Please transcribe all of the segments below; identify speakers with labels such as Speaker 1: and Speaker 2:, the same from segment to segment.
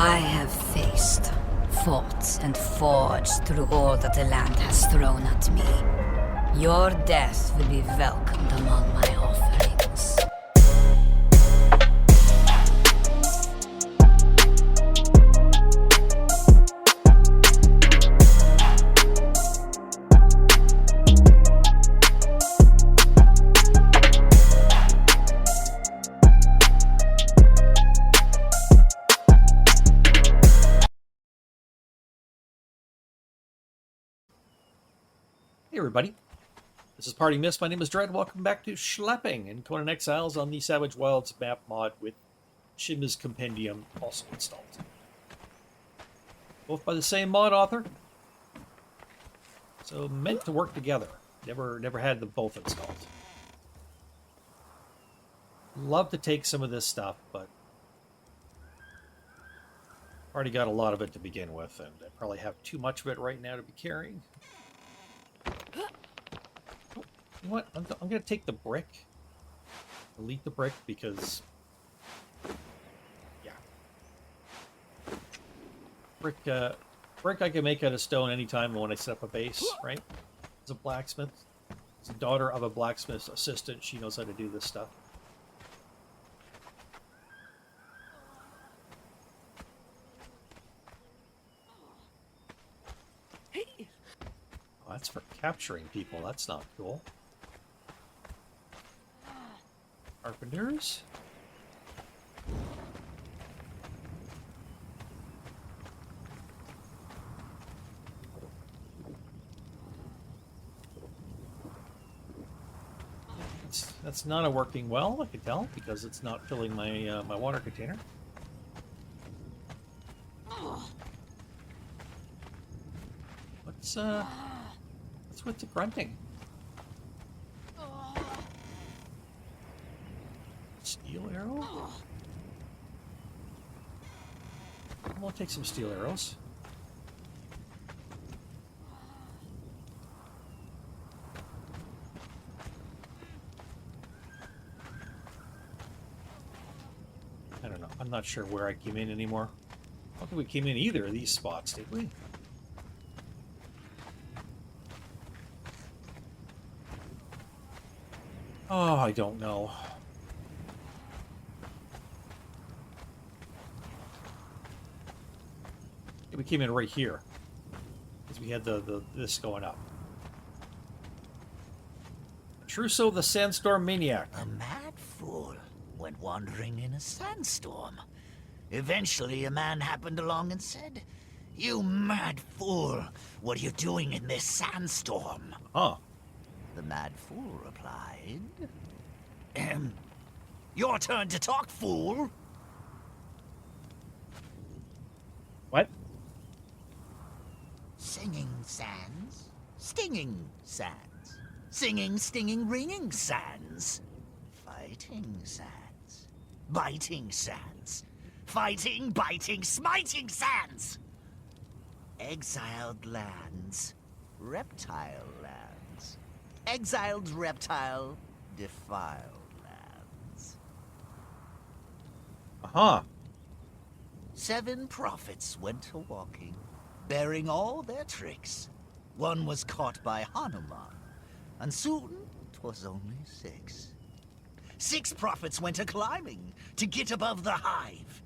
Speaker 1: I have faced, fought, and forged through all that the land has thrown at me. Your death will be welcomed among my offerings.
Speaker 2: Hey everybody, this is Party Mist. My name is Dread. Welcome back to Schlepping in Conan Exiles on the Savage Wilds map mod with Shimas-Compendium also installed. Both by the same mod author, so meant to work together. Never had them both installed. Love to take some of this stuff, but already got a lot of it to begin with, and I probably have too much of it right now to be carrying. You know what? I'm going to take the brick. Delete the brick because, yeah. Brick I can make out of stone anytime when I set up a base, right? As a blacksmith. As a daughter of a blacksmith's assistant, she knows how to do this stuff. Oh, that's for capturing people. That's not cool. Carpenters. That's not working well, I can tell, because it's not filling my my water container. What's with the grunting? Steel arrow? We'll take some steel arrows. I don't know. I'm not sure where I came in anymore. I don't think we came in either of these spots, did we? Oh, I don't know. We came in right here because we had this going up. Trousseau the Sandstorm Maniac.
Speaker 3: A mad fool went wandering in a sandstorm. Eventually, a man happened along and said, "You mad fool, what are you doing in this sandstorm?"
Speaker 2: Huh.
Speaker 3: The mad fool replied, "Your turn to talk, fool."
Speaker 2: What?
Speaker 3: Singing sands, stinging sands, singing, stinging, ringing sands, fighting sands, biting sands, fighting, biting, smiting sands, exiled lands, reptile lands, exiled reptile, defiled lands.
Speaker 2: Uh-huh.
Speaker 3: 7 prophets went a-walking, bearing all their tricks. One was caught by Hanuman, and soon 'twas only 6. 6 prophets went a-climbing to get above the hive.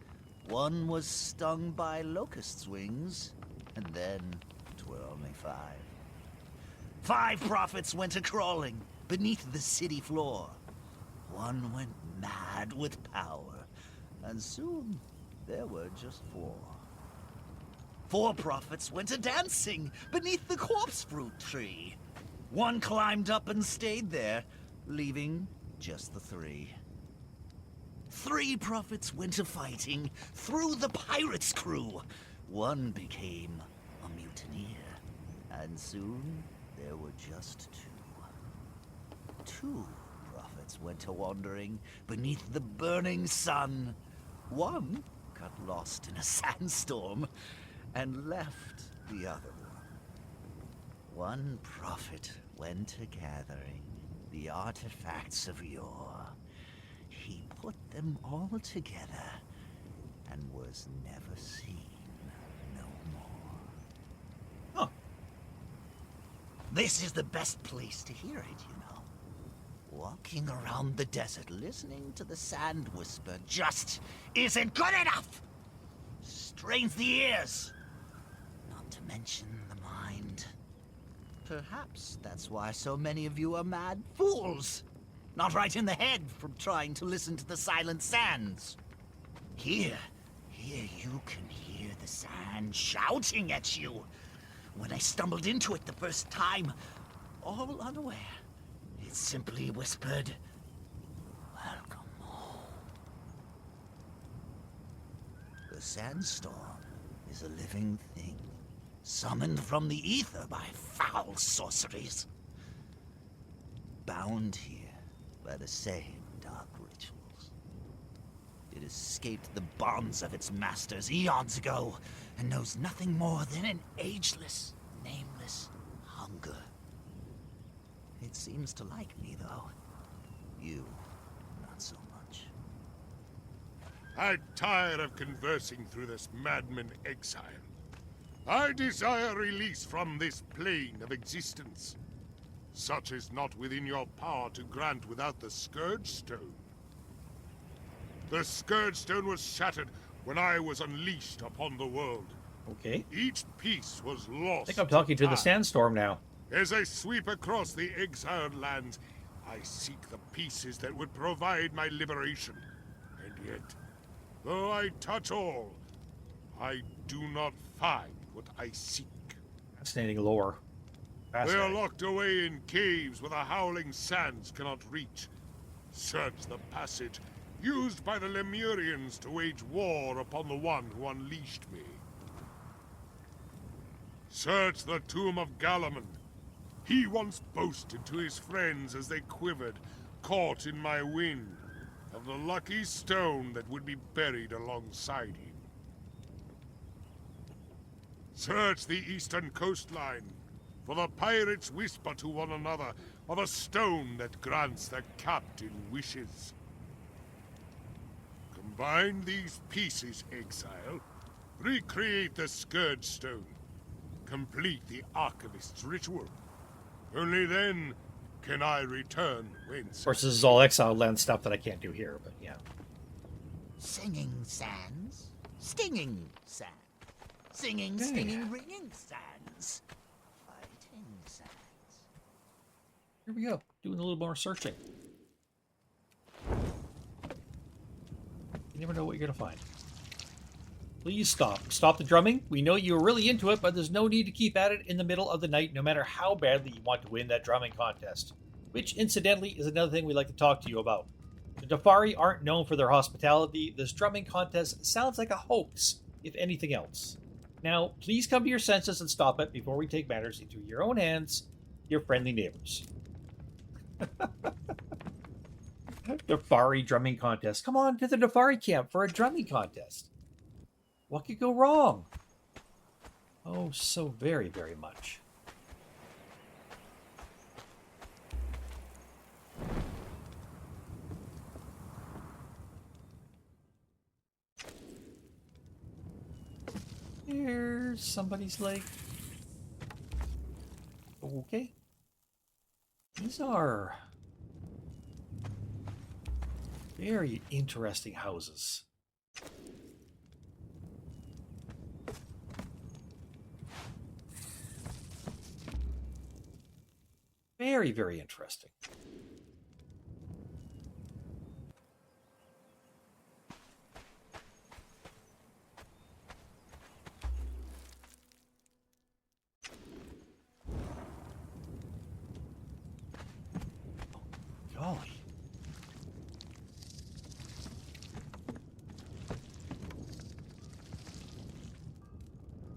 Speaker 3: One was stung by locusts' wings, and then 'twere only 5. 5 prophets went a-crawling beneath the city floor. One went mad with power, and soon there were just 4. 4 prophets went a-dancing beneath the corpse fruit tree. One climbed up and stayed there, leaving just the 3. 3 prophets went a-fighting through the pirates' crew. One became a mutineer, and soon there were just 2. 2 prophets went a-wandering beneath the burning sun. One got lost in a sandstorm and left the other one. One prophet went a-gathering the artifacts of yore. He put them all together and was never seen no more.
Speaker 2: Huh.
Speaker 3: This is the best place to hear it, you know. Walking around the desert, listening to the sand whisper just isn't good enough! Strains the ears, not to mention the mind. Perhaps that's why so many of you are mad fools. Not right in the head from trying to listen to the silent sands. Here you can hear the sand shouting at you. When I stumbled into it the first time, all unaware, it simply whispered, "Welcome home." The sandstorm is a living thing, summoned from the ether by foul sorceries. Bound here by the same dark rituals. It escaped the bonds of its masters eons ago, and knows nothing more than an ageless, nameless hunger. It seems to like me, though. You, not so much.
Speaker 4: I'm tired of conversing through this madman exile. I desire release from this plane of existence. Such is not within your power to grant without the Scourge Stone. The Scourge Stone was shattered when I was unleashed upon the world.
Speaker 2: Okay.
Speaker 4: Each piece was lost.
Speaker 2: I think I'm talking to the sandstorm now.
Speaker 4: As I sweep across the exiled lands, I seek the pieces that would provide my liberation. And yet, though I touch all, I do not find what I seek.
Speaker 2: Fascinating lore.
Speaker 4: They are
Speaker 2: Fascinating.
Speaker 4: locked away in caves where the howling sands cannot reach. Search the passage used by the Lemurians to wage war upon the one who unleashed me. Search the tomb of Galamon. He once boasted to his friends as they quivered, caught in my wind, of the lucky stone that would be buried alongside him. Search the eastern coastline, for the pirates whisper to one another of a stone that grants their captain wishes. Combine these pieces, exile. Recreate the Scourge Stone. Complete the Archivist's ritual. Only then can I return whence.
Speaker 2: Of course, this is all Exile Land stuff that I can't do here, but yeah.
Speaker 3: Singing sands, stinging sands. Singing,
Speaker 2: Okay.
Speaker 3: stinging, ringing sands. Fighting sands.
Speaker 2: Here we go. Doing a little more searching. You never know what you're going to find. Please stop. Stop the drumming. We know you're really into it, but there's no need to keep at it in the middle of the night, no matter how badly you want to win that drumming contest. Which, incidentally, is another thing we'd like to talk to you about. The Dafari aren't known for their hospitality. This drumming contest sounds like a hoax, if anything else. Now, please come to your senses and stop it before we take matters into your own hands, your friendly neighbors. Dafari drumming contest. Come on to the Dafari camp for a drumming contest. What could go wrong? Oh, so very, very much. Here's somebody's leg. Okay. These are very interesting houses. Very, very interesting. Golly.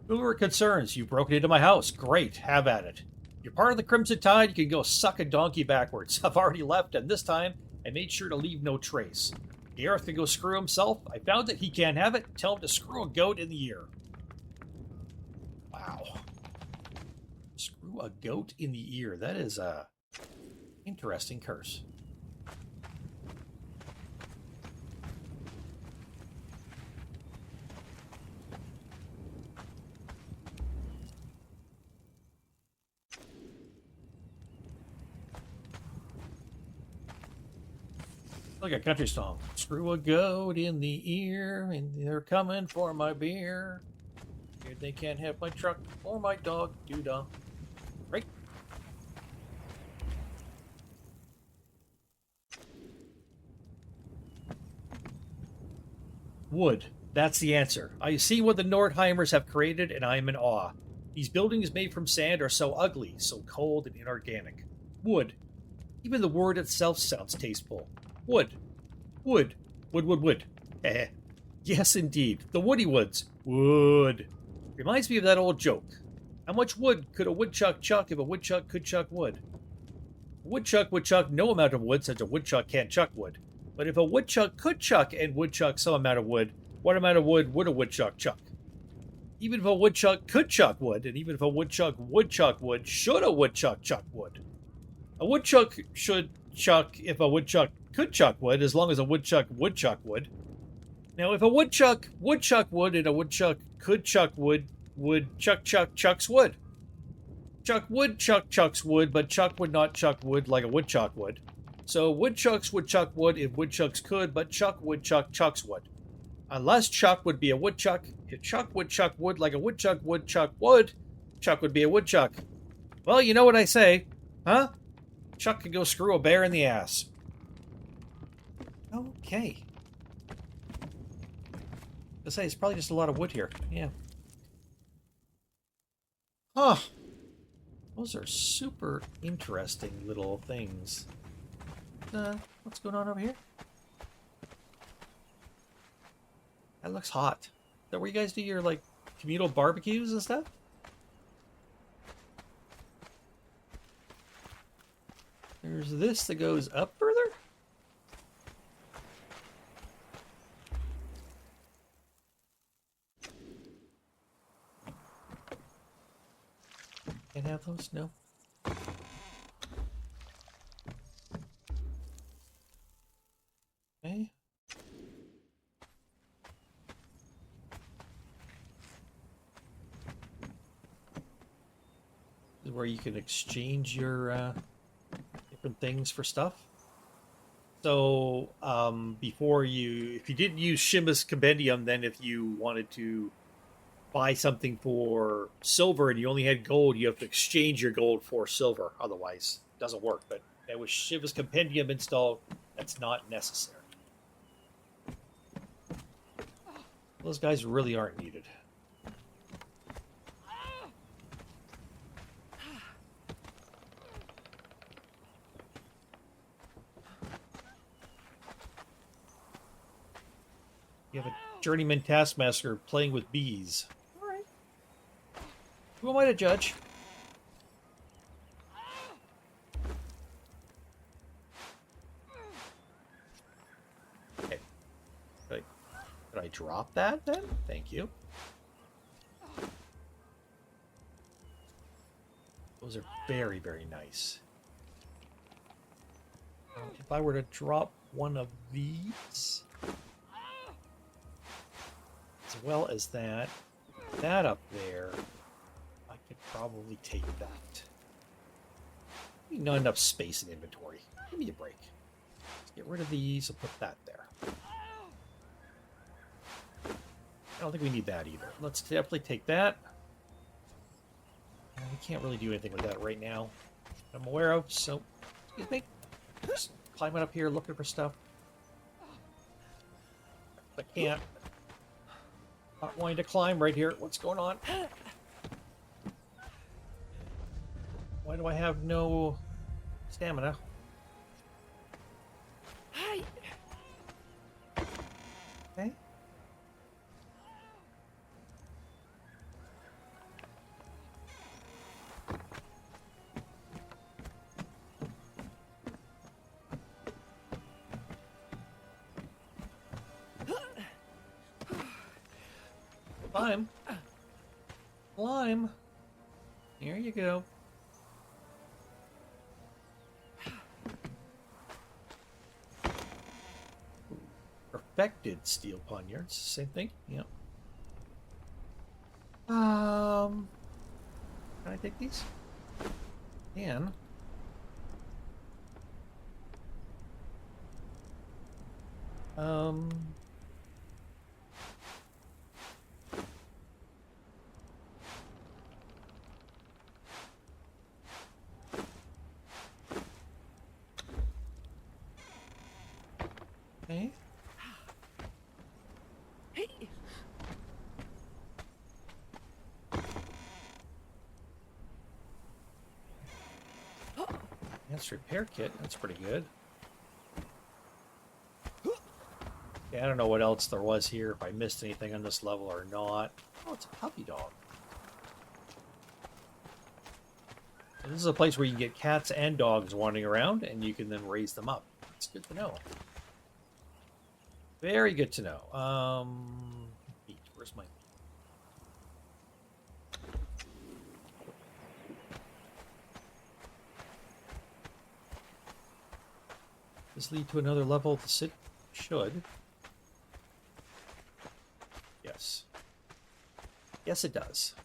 Speaker 2: Who are concerns? You broke into my house. Great, have at it. You're part of the Crimson Tide, you can go suck a donkey backwards. I've already left, and this time, I made sure to leave no trace. Gareth can go screw himself. I found that he can't have it. Tell him to screw a goat in the ear. Wow. Screw a goat in the ear. That is a interesting curse. Like a country song. Screw a goat in the ear, and they're coming for my beer. Scared they can't have my truck or my dog. Doo-dah. Right? Wood. That's the answer. I see what the Nordheimers have created, and I am in awe. These buildings made from sand are so ugly, so cold and inorganic. Wood. Even the word itself sounds tasteful. Wood. Wood. Wood, wood, wood. Heh. Yes, indeed. The Woody Woods. Wood. Reminds me of that old joke. How much wood could a woodchuck chuck if a woodchuck could chuck wood? A woodchuck would chuck no amount of wood since a woodchuck can't chuck wood. But if a woodchuck could chuck and woodchuck some amount of wood, what amount of wood would a woodchuck chuck? Even if a woodchuck could chuck wood, and even if a woodchuck would chuck wood, should a woodchuck chuck wood? A woodchuck should chuck if a woodchuck could chuck wood, as long as a woodchuck would chuck wood. Now, if a woodchuck would chuck wood and a woodchuck could chuck wood, would chucks wood. Chucks wood, but chuck would not chuck wood like a woodchuck would. So woodchucks would chuck wood if woodchucks could, but chuck chucks wood. Unless Chuck would be a woodchuck, if Chuck would chuck wood like a woodchuck would chuck wood, Chuck would be a woodchuck. Well, you know what I say, huh? Chuck could go screw a bear in the ass. Okay. I say it's probably just a lot of wood here. Yeah. Huh. Those are super interesting little things. What's going on over here? That looks hot. Is that where you guys do your, like, communal barbecues and stuff? There's this that goes up further? Can't have those? No. Okay. This is where you can exchange your different things for stuff. So before if you didn't use Shimas-Compendium, then if you wanted to buy something for silver and you only had gold, you have to exchange your gold for silver. Otherwise, it doesn't work. But with Shimas-Compendium installed, that's not necessary. Those guys really aren't needed. You have a journeyman taskmaster playing with bees. All right. Who am I to judge? Okay. Could I drop that then? Thank you. Those are very, very nice. If I were to drop one of these, as well as that up there, I could probably take that. Not enough space in inventory. Give me a break. Let's get rid of these and put that there. I don't think we need that either. Let's definitely take that. We can't really do anything with that right now I'm aware of, so excuse me. Just climbing up here looking for stuff. I can't. Not wanting to climb right here. What's going on? Why do I have no stamina? Okay. Climb. Climb. Here you go. Perfected steel poniards. Same thing. Yep. Can I take these? Can. Um. Okay. That's repair kit. That's pretty good. Yeah, I don't know what else there was here, if I missed anything on this level or not. Oh, it's a puppy dog. And this is a place where you can get cats and dogs wandering around, and you can then raise them up. It's good to know. Very good to know. Meat. Where's my meat? Does this lead to another level of the city? Should. Yes. Yes, it does.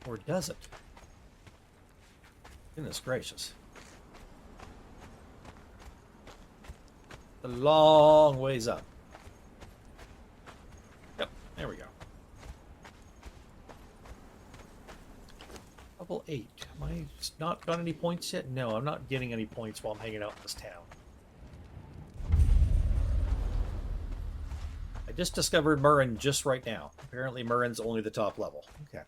Speaker 2: Or does it? Goodness gracious. A long ways up. Yep, there we go. Level 8. Am I not got any points yet? No, I'm not getting any points while I'm hanging out in this town. I just discovered Murrin just right now. Apparently Murrin's only the top level. Okay.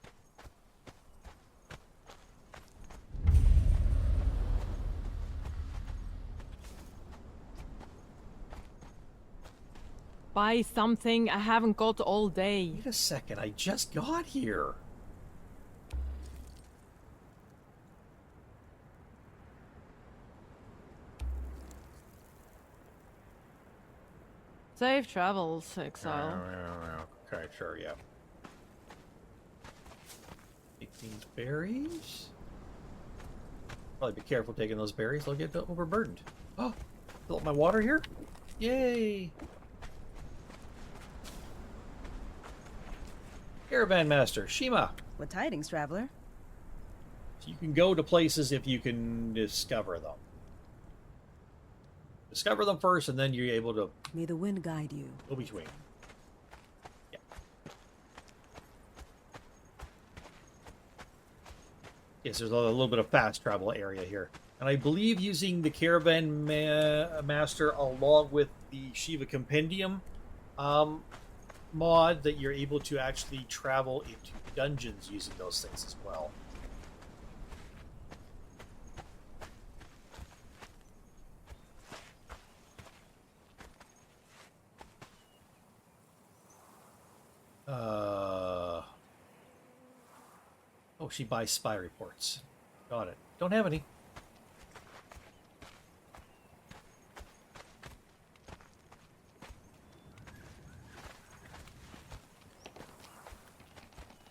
Speaker 5: Buy something I haven't got all day.
Speaker 2: Wait a second, I just got here.
Speaker 5: Safe travels, Exile.
Speaker 2: Okay, sure, yeah. Take these berries. Probably be careful taking those berries, they'll get overburdened. Oh, fill up my water here? Yay! Caravan Master, Shima.
Speaker 6: What tidings, traveler?
Speaker 2: You can go to places if you can discover them. Discover them first, and then you're able to
Speaker 6: May the wind guide you.
Speaker 2: go between. Yeah. Yes, there's a little bit of fast travel area here. And I believe using the Caravan Master along with the Shiva-Compendium mod that you're able to actually travel into dungeons using those things as well. Oh, she buys spy reports. Got it. Don't have any.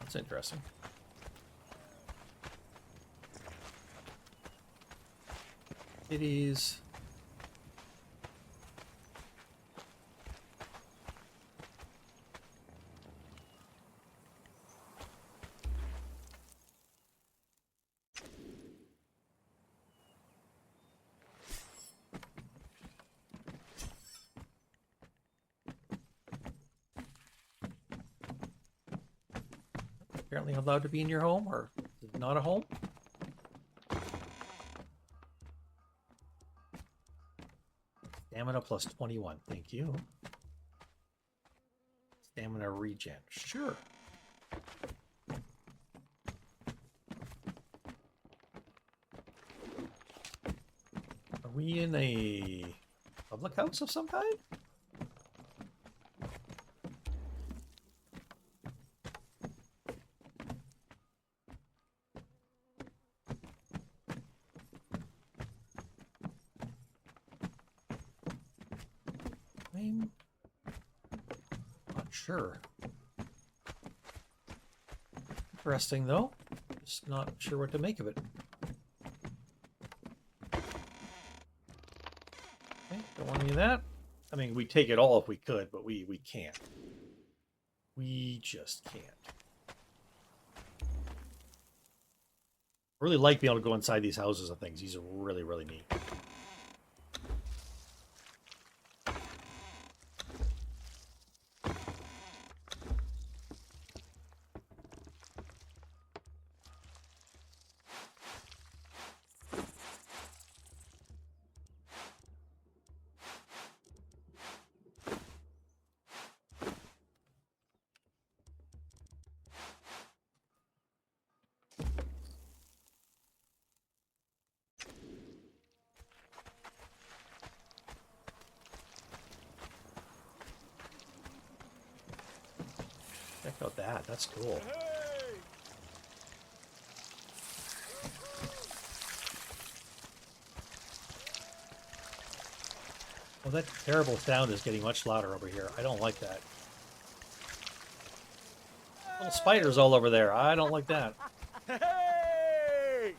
Speaker 2: That's interesting. It is. Apparently allowed to be in your home, or not a home? Stamina plus 21, thank you. Stamina regen, sure. Are we in a public house of some kind? I'm not sure. Interesting, though. Just not sure what to make of it. Okay. Don't want any of that. I mean, we'd take it all if we could, but we can't. We just can't. I really like being able to go inside these houses and things. These are really, really neat. Check out that. That's cool. Well, that terrible sound is getting much louder over here. I don't like that. Little spiders all over there. I don't like that.
Speaker 7: Hey!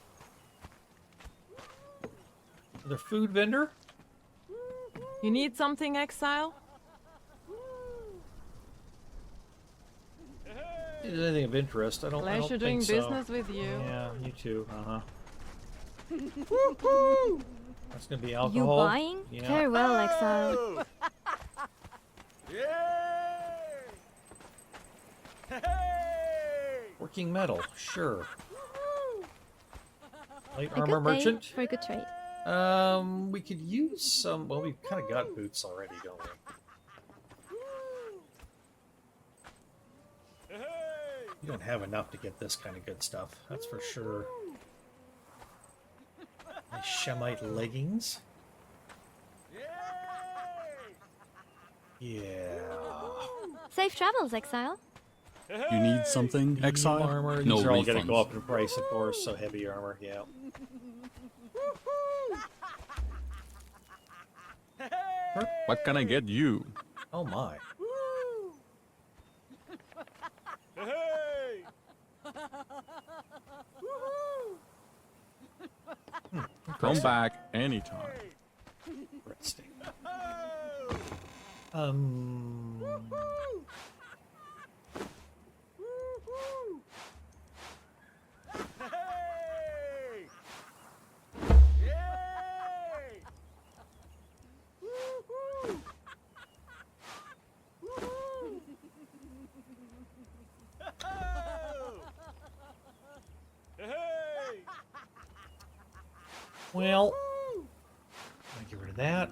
Speaker 2: Another food vendor?
Speaker 5: You need something, Exile?
Speaker 2: Is anything of interest? I don't
Speaker 5: Pleasure doing
Speaker 2: think so.
Speaker 5: business with you.
Speaker 2: Yeah, you too. Uh-huh. That's gonna be
Speaker 8: You
Speaker 2: alcohol.
Speaker 8: buying?
Speaker 2: Yeah.
Speaker 8: Very well, Exile.
Speaker 2: Working metal, sure. Light
Speaker 8: A
Speaker 2: armor
Speaker 8: good day
Speaker 2: merchant.
Speaker 8: for a good trade.
Speaker 2: We could use some. Well, we've kind of got boots already, don't we? You don't have enough to get this kind of good stuff. That's for sure. Nice Shemite leggings. Yeah.
Speaker 8: Safe travels, Exile.
Speaker 9: You need something,
Speaker 2: Medium
Speaker 9: Exile?
Speaker 2: armor.
Speaker 9: No
Speaker 2: These are all going to
Speaker 9: refunds.
Speaker 2: go up in price, of course. So heavy armor, yeah.
Speaker 9: What can I get you?
Speaker 2: Oh my.
Speaker 9: Come back anytime.
Speaker 2: Interesting. Well, I get rid of that.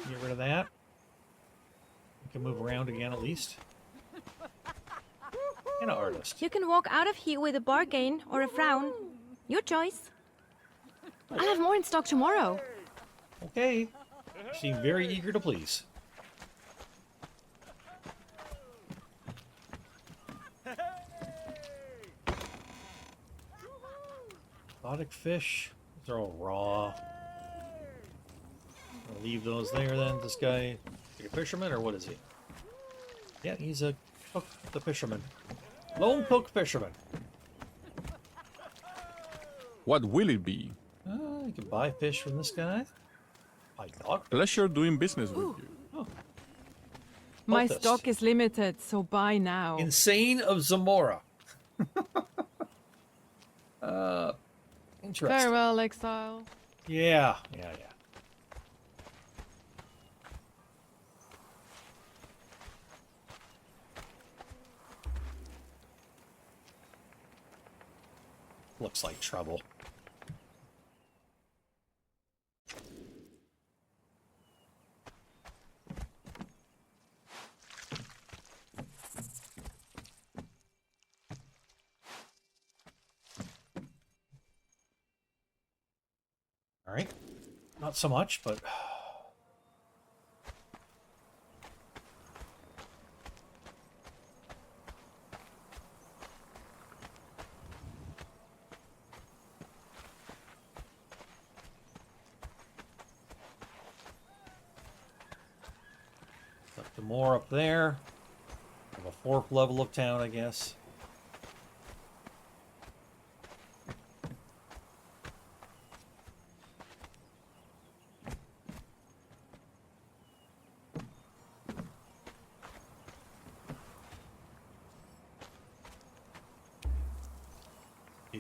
Speaker 2: Get rid of that. We can move around again at least. And an artist.
Speaker 8: You can walk out of here with a bargain or a frown. Your choice. I'll have more in stock tomorrow.
Speaker 2: Okay. You seem very eager to please. Exotic fish. They're all raw. I'll leave those there then. This guy, a fisherman or what is he? Yeah, he's a cook, the fisherman. Lone cook fisherman.
Speaker 9: What will it be?
Speaker 2: You can buy fish from this guy. Buy dog.
Speaker 9: Pleasure doing business with you.
Speaker 2: Oh.
Speaker 5: My
Speaker 2: Cultist.
Speaker 5: stock is limited, so buy now.
Speaker 2: Insane of Zamora. Interesting.
Speaker 5: Farewell, Exile.
Speaker 2: Yeah. Looks like trouble. All right. Not so much, but up to more up there. Have a fourth level of town, I guess.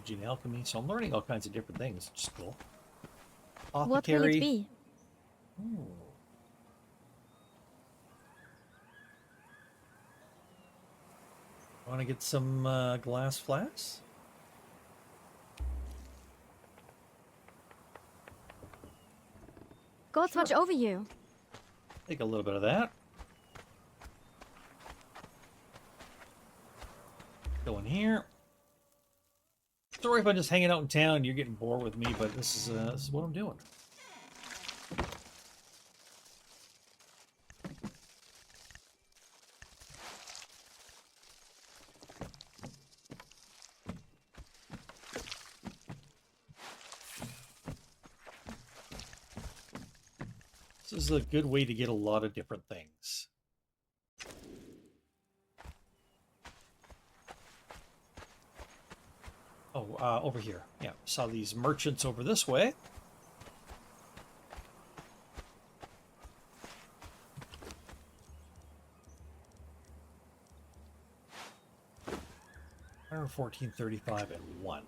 Speaker 2: Stage in alchemy, so I'm learning all kinds of different things, which is cool.
Speaker 8: What will
Speaker 2: Apothecary.
Speaker 8: it be?
Speaker 2: Ooh. Want to get some glass flasks?
Speaker 8: Gods watch over you.
Speaker 2: Take a little bit of that. Go in here. Sorry if I'm just hanging out in town and you're getting bored with me, but this is what I'm doing. This is a good way to get a lot of different things. Oh, over here. Yeah, saw these merchants over this way. $114.35 and 1.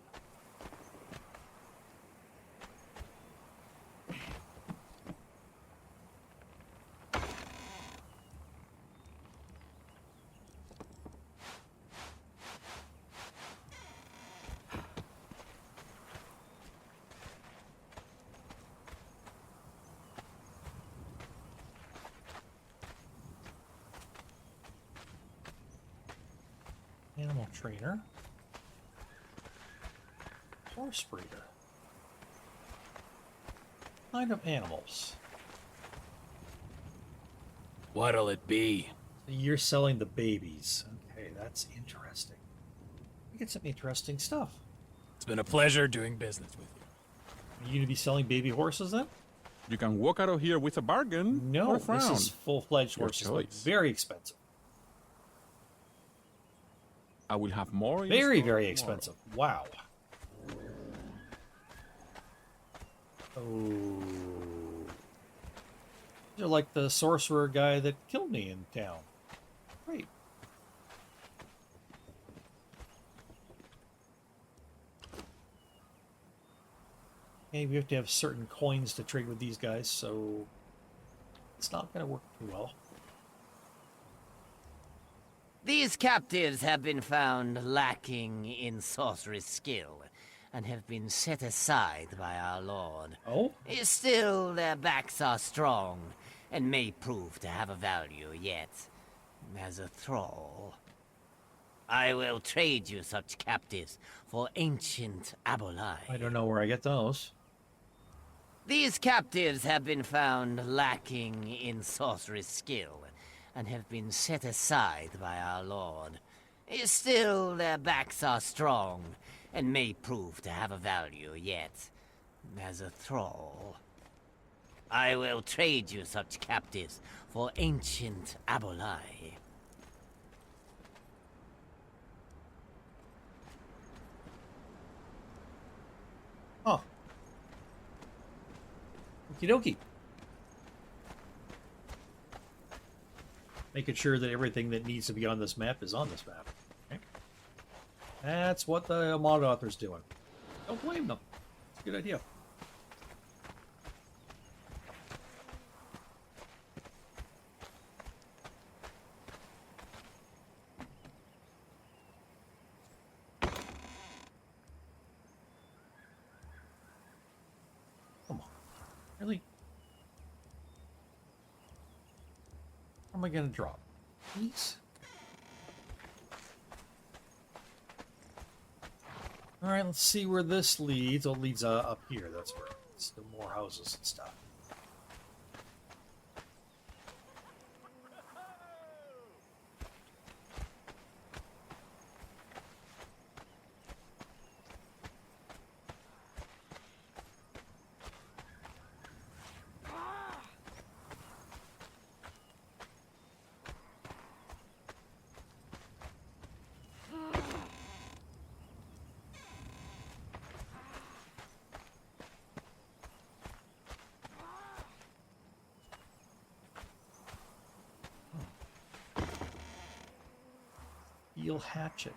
Speaker 2: Animal trainer. Horse breeder. Kind of animals.
Speaker 10: What'll it be?
Speaker 2: You're selling the babies. Okay, that's interesting. We get some interesting stuff.
Speaker 10: It's been a pleasure doing business with you.
Speaker 2: Are you going to be selling baby horses then?
Speaker 9: You can walk out of here with a bargain
Speaker 2: No,
Speaker 9: or a frown.
Speaker 2: this is full-fledged
Speaker 9: Your
Speaker 2: horses.
Speaker 9: choice.
Speaker 2: Very expensive.
Speaker 9: I will have more. in
Speaker 2: Very,
Speaker 9: store
Speaker 2: very
Speaker 9: tomorrow.
Speaker 2: expensive. Wow. Oh. You're like the sorcerer guy that killed me in town. Great. Okay, we have to have certain coins to trade with these guys, so it's not going to work too well.
Speaker 11: These captives have been found lacking in sorcery skill, and have been set aside by our lord.
Speaker 2: Oh?
Speaker 11: Still, their backs are strong, and may prove to have a value yet. As a thrall, I will trade you such captives for ancient abolai.
Speaker 2: I don't know where I get those.
Speaker 11: These captives have been found lacking in sorcery skill, and have been set aside by our lord. Still, their backs are strong, and may prove to have a value yet. As a thrall, I will trade you such captives for ancient abolai.
Speaker 2: Huh. Okie dokie. Making sure that everything that needs to be on this map is on this map. Okay. That's what the mod author's doing. Don't blame them. It's a good idea. Come on. Really? Where am I going to drop? Please? Alright, let's see where this leads. Oh, it leads up here. That's where it's the more houses and stuff. Steel hatchet.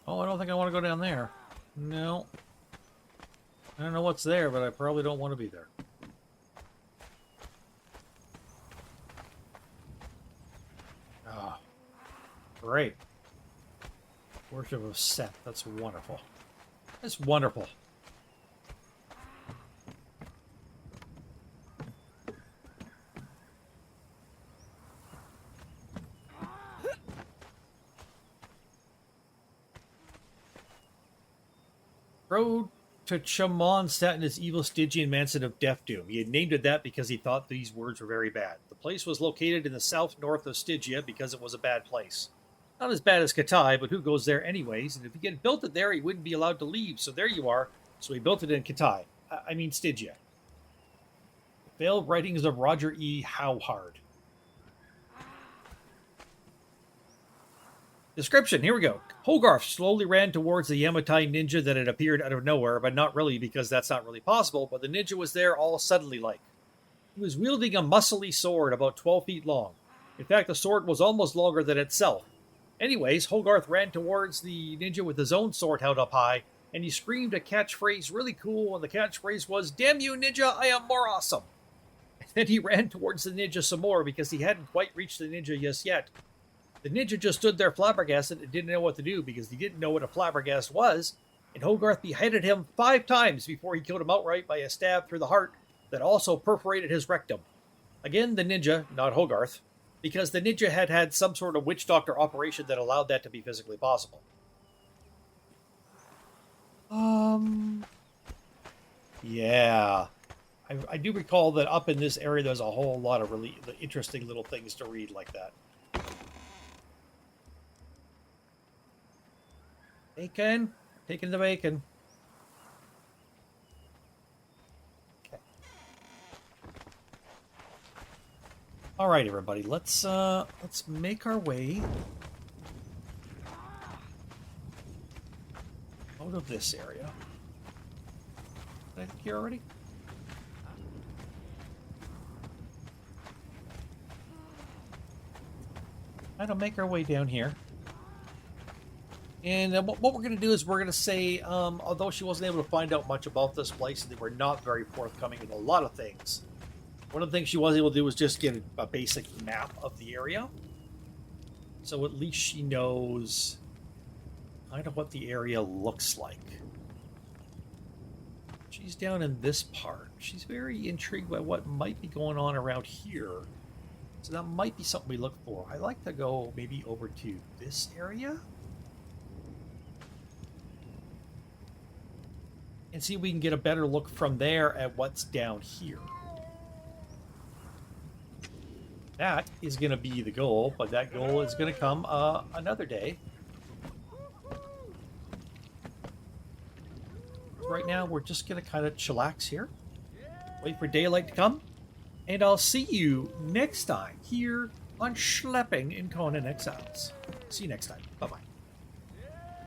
Speaker 2: Oh, I don't think I want to go down there. No. I don't know what's there, but I probably don't want to be there. Ah. Great. Worship of Seth. That's wonderful. That's wonderful. Road to Chamon sat in his evil Stygian mansion of Death Doom. He had named it that because he thought these words were very bad. The place was located in the south-north of Stygia because it was a bad place. Not as bad as Katai, but who goes there anyways? And if he had built it there, he wouldn't be allowed to leave. So there you are. So he built it in Katai. I mean Stygia. Failed writings of Roger E. Howhard. Description, here we go. Hogarth slowly ran towards the Yamatai ninja that had appeared out of nowhere, but not really because that's not really possible, but the ninja was there all suddenly like. He was wielding a muscly sword about 12 feet long. In fact, the sword was almost longer than itself. Anyways, Hogarth ran towards the ninja with his own sword held up high, and he screamed a catchphrase really cool, and the catchphrase was, "Damn you, ninja, I am more awesome!" And then he ran towards the ninja some more because he hadn't quite reached the ninja just yet. The ninja just stood there flabbergasted and didn't know what to do because he didn't know what a flabbergast was, and Hogarth beheaded him 5 times before he killed him outright by a stab through the heart that also perforated his rectum. Again, the ninja, not Hogarth, because the ninja had had some sort of witch doctor operation that allowed that to be physically possible. Yeah. I do recall that up in this area there's a whole lot of really interesting little things to read like that. Bacon. Taking the bacon. Okay. All right, everybody. Let's make our way out of this area. Did I think here already? Kind of make our way down here. And what we're going to do is we're going to say, although she wasn't able to find out much about this place, and they were not very forthcoming with a lot of things, one of the things she was able to do was just get a basic map of the area. So at least she knows kind of what the area looks like. She's down in this part. She's very intrigued by what might be going on around here. So that might be something we look for. I like to go maybe over to this area. And see if we can get a better look from there at what's down here. That is going to be the goal, but that goal is going to come another day. Right now, we're just going to kind of chillax here. Wait for daylight to come. And I'll see you next time here on Schlepping in Conan Exiles. See you next time. Bye-bye.